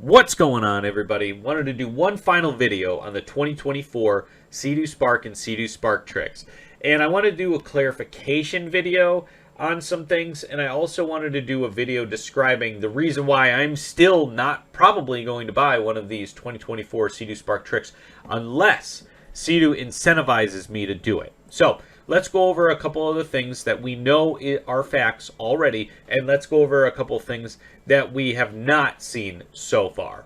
What's going on, everybody? Wanted to do one final video on the 2024 Sea-Doo Spark and Sea-Doo Spark Trixx. And I wanted to do a clarification video on some things, and I also wanted to do a video describing the reason why I'm still not probably going to buy one of these 2024 Sea-Doo Spark Trixx unless Sea-Doo incentivizes me to do it. So, let's go over a couple of the things that we know are facts already, and let's go over a couple of things that we have not seen so far.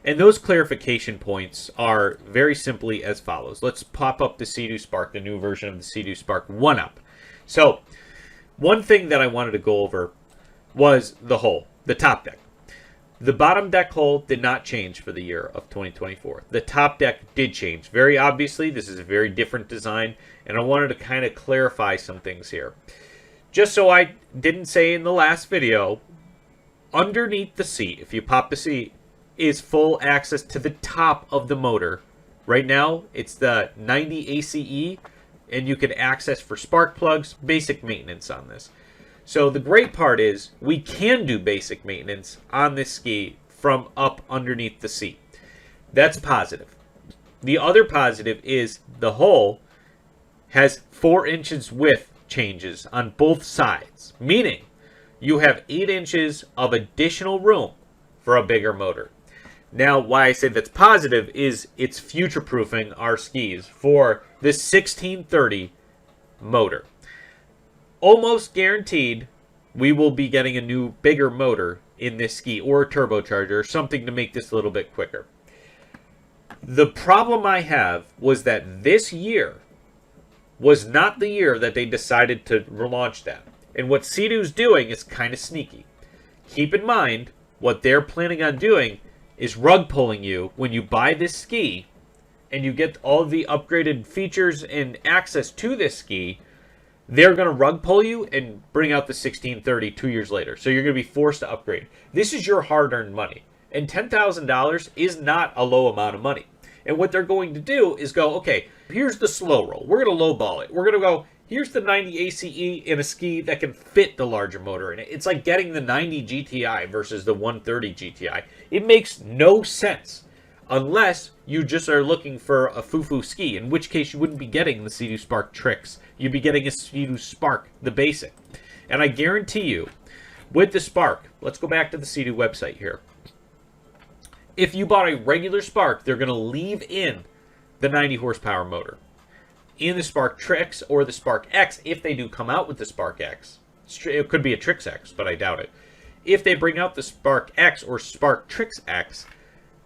And those clarification points are very simply as follows. Let's pop up the Sea-Doo Spark, the new version of the Sea-Doo Spark 1-Up. So, one thing that I wanted to go over was the hull, the top deck. The bottom deck hull did not change for the year of 2024. The top deck did change. Very obviously, this is a very different design, and I wanted to kind of clarify some things here. Just so I didn't say in the last video, underneath the seat, if you pop the seat, is full access to the top of the motor. Right now, it's the 90 ACE, and you can access for spark plugs, basic maintenance on this. So the great part is we can do basic maintenance on this ski from up underneath the seat. That's positive. The other positive is the hull has 4 inches width changes on both sides, meaning you have 8 inches of additional room for a bigger motor. Now, why I say that's positive is it's future-proofing our skis for the 1630 motor. Almost guaranteed we will be getting a new bigger motor in this ski, or a turbocharger, or something to make this a little bit quicker. The problem I have was that this year was not the year that they decided to relaunch that. And what Sea-Doo's doing is kind of sneaky. Keep in mind, what they're planning on doing is rug pulling you when you buy this ski and you get all the upgraded features and access to this ski. They're going to rug pull you and bring out the 1630 2 years later. So you're going to be forced to upgrade. This is your hard-earned money. And $10,000 is not a low amount of money. And what they're going to do is go, okay, here's the slow roll. We're going to lowball it. We're going to go, here's the 90 ACE in a ski that can fit the larger motor in it. It's like getting the 90 GTI versus the 130 GTI. It makes no sense unless you just are looking for a foo-foo ski, in which case you wouldn't be getting the Sea-Doo Spark Trixx. You'd be getting a Sea-Doo Spark, the basic. And I guarantee you, with the Spark, let's go back to the Sea-Doo website here. If you bought a regular Spark, they're going to leave in the 90 horsepower motor. In the Spark Trixx or the Spark X, if they do come out with the Spark X. It could be a Trixx X, but I doubt it. If they bring out the Spark X or Spark Trixx X,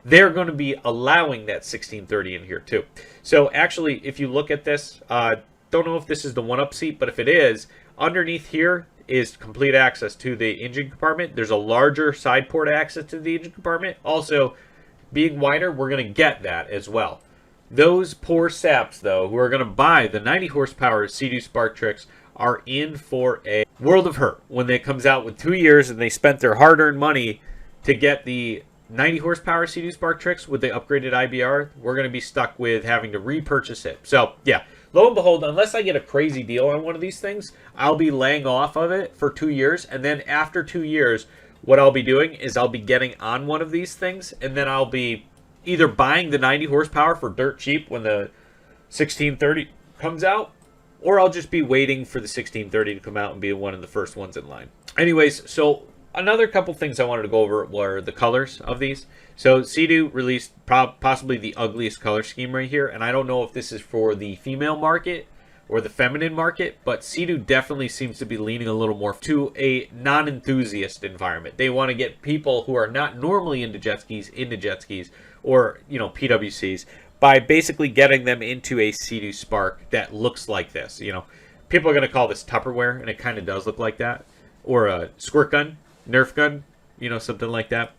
they're going to be allowing that 1630 in here too. So actually, if you look at this, don't know if this is the 1-Up seat, but if it is, underneath here is complete access to the engine compartment. There's a larger side port access to the engine compartment. Also, being wider, we're going to get that as well. Those poor saps, though, who are going to buy the 90 horsepower Sea-Doo Spark Trixx are in for a world of hurt when they comes out with 2 years and they spent their hard-earned money to get the 90 horsepower Sea-Doo Spark Trixx with the upgraded IBR. We're going to be stuck with having to repurchase it. So, yeah, lo and behold, unless I get a crazy deal on one of these things, I'll be laying off of it for 2 years. And then after 2 years, what I'll be doing is I'll be getting on one of these things, and then I'll be either buying the 90 horsepower for dirt cheap when the 1630 comes out, or I'll just be waiting for the 1630 to come out and be one of the first ones in line. Anyways, so another couple things I wanted to go over were the colors of these. So Sea-Doo released possibly the ugliest color scheme right here, and I don't know if this is for the female market or the feminine market, but Sea-Doo definitely seems to be leaning a little more to a non-enthusiast environment. They want to get people who are not normally into jet skis, or, you know, PWCs, by basically getting them into a Sea-Doo Spark that looks like this. You know, people are going to call this Tupperware, and it kind of does look like that. Or a squirt gun, Nerf gun, you know, something like that.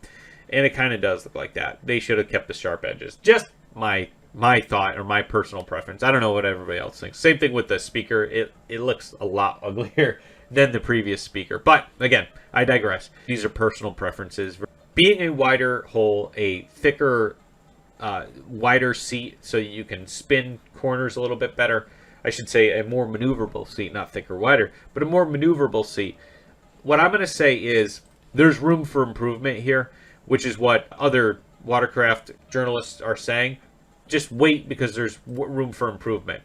And it kind of does look like that. They should have kept the sharp edges. Just my thought or my personal preference. I don't know what everybody else thinks. Same thing with the speaker. It looks a lot uglier than the previous speaker. But again, I digress. These are personal preferences. Being a wider hull, a thicker, wider seat so you can spin corners a little bit better. I should say a more maneuverable seat, not thicker, wider, but a more maneuverable seat. What I'm going to say is there's room for improvement here. which is what other watercraft journalists are saying. Just wait, because there's room for improvement.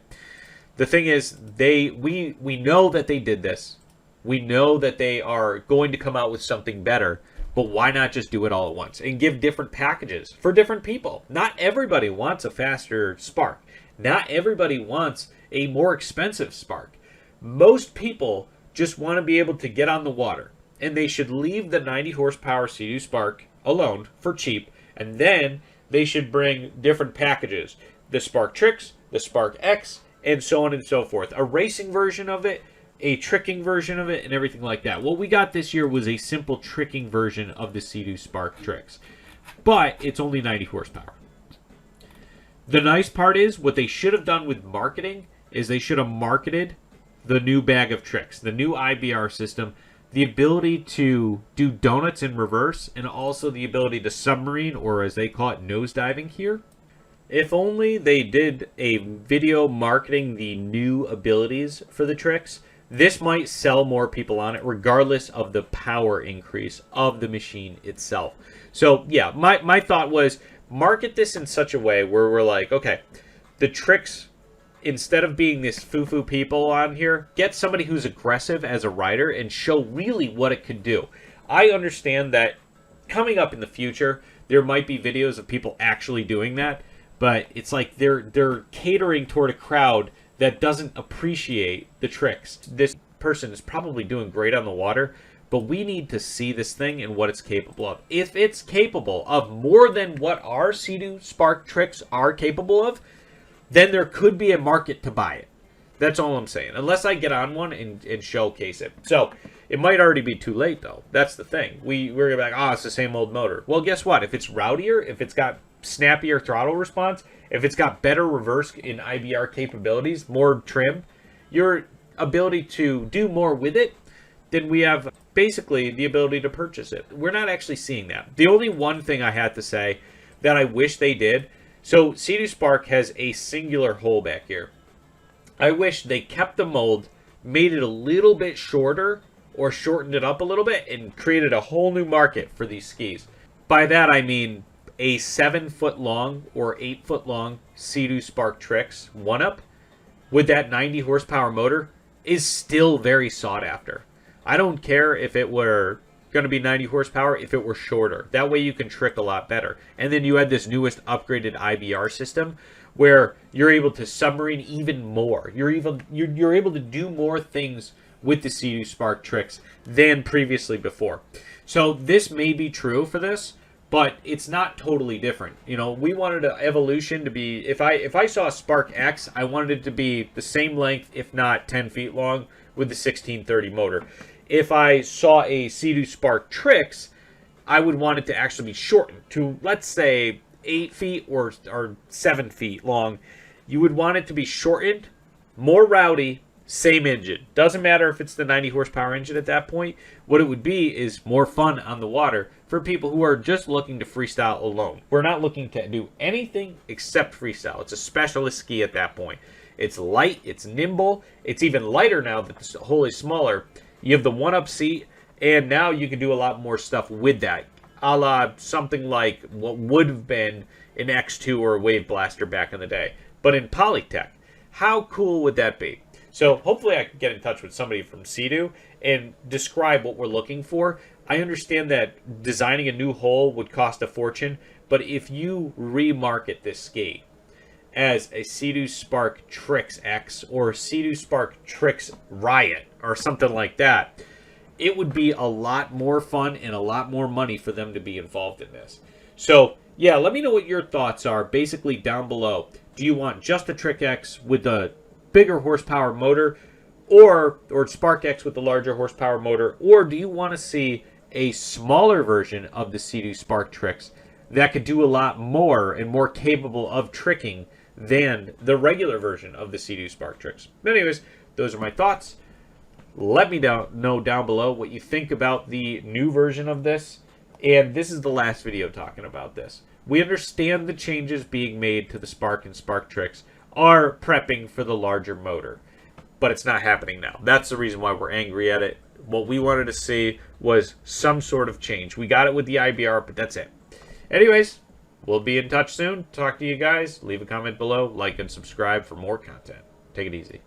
The thing is, we know that they did this. We know that they are going to come out with something better, but why not just do it all at once and give different packages for different people? Not everybody wants a faster Spark. Not everybody wants a more expensive Spark. Most people just want to be able to get on the water, and they should leave the 90 horsepower Sea-Doo Spark alone for cheap, and then they should bring different packages. The Spark Trixx, the Spark X, and so on and so forth. A racing version of it, a tricking version of it, and everything like that. What we got this year was a simple tricking version of the Sea-Doo Spark Trixx, but it's only 90 horsepower. The nice part is, what they should have done with marketing is they should have marketed the new bag of tricks, the new IBR system, the ability to do donuts in reverse, and also the ability to submarine, or as they call it, nosediving here. If only they did a video marketing the new abilities for the Trixx, this might sell more people on it, regardless of the power increase of the machine itself. So yeah, my thought was, market this in such a way where we're like, okay, the Trixx, instead of being this foo-foo people on here, get somebody who's aggressive as a rider and show really what it could do. I understand that coming up in the future, there might be videos of people actually doing that, but it's like they're catering toward a crowd that doesn't appreciate the Trixx. This person is probably doing great on the water, but we need to see this thing and what it's capable of. If it's capable of more than what our Sea-Doo Spark Trixx are capable of, then there could be a market to buy it. That's all I'm saying. Unless I get on one and showcase it. So, it might already be too late, though. That's the thing. We're going to be like, oh, it's the same old motor. Well, guess what? If it's rowdier, if it's got snappier throttle response, if it's got better reverse in IBR capabilities, more trim, your ability to do more with it, then we have basically the ability to purchase it. We're not actually seeing that. The only one thing I had to say that I wish they did, so Sea-Doo Spark has a singular hole back here. I wish they kept the mold, made it a little bit shorter, or shortened it up a little bit, and created a whole new market for these skis. By that I mean a 7-foot long or 8-foot long Sea-Doo Spark Trixx 1-up with that 90 horsepower motor is still very sought after. I don't care if it were going to be 90 horsepower, if it were shorter. That way you can trick a lot better. And then you had this newest upgraded IBR system where you're able to submarine even more. You're able to do more things with the Sea-Doo Spark Trixx than previously before. So this may be true for this, but it's not totally different. You know, we wanted an evolution to be, if I saw a Spark X, I wanted it to be the same length, if not 10 feet long, with the 1630 motor. If I saw a Sea-Doo Spark Trixx, I would want it to actually be shortened to, let's say, 8 feet or 7 feet long. You would want it to be shortened, more rowdy, same engine. Doesn't matter if it's the 90 horsepower engine at that point. What it would be is more fun on the water for people who are just looking to freestyle alone. We're not looking to do anything except freestyle. It's a specialist ski at that point. It's light, it's nimble, it's even lighter now that the hole is smaller. You have the 1-up seat, and now you can do a lot more stuff with that, a la something like what would have been an X2 or a Wave Blaster back in the day, but in Polytech. How cool would that be? So hopefully I can get in touch with somebody from Sea-Doo and describe what we're looking for. I understand that designing a new hull would cost a fortune, but if you remarket this ski as a Sea-Doo Spark Trixx X or Sea-Doo Spark Trixx Riot or something like that, it would be a lot more fun and a lot more money for them to be involved in this. So yeah, let me know what your thoughts are basically down below. Do you want just a Trixx X with the bigger horsepower motor, or Spark X with the larger horsepower motor, or do you want to see a smaller version of the Sea-Doo Spark Trixx that could do a lot more and more capable of tricking than the regular version of the Sea-Doo Spark Trixx? But anyways, those are my thoughts. Let me know down below what you think about the new version of this. And this is the last video talking about this. We understand the changes being made to the Spark and Spark Trixx are prepping for the larger motor, but it's not happening now. That's the reason why we're angry at it. What we wanted to see was some sort of change. We got it with the IBR, but that's it. Anyways, we'll be in touch soon. Talk to you guys. Leave a comment below. Like and subscribe for more content. Take it easy.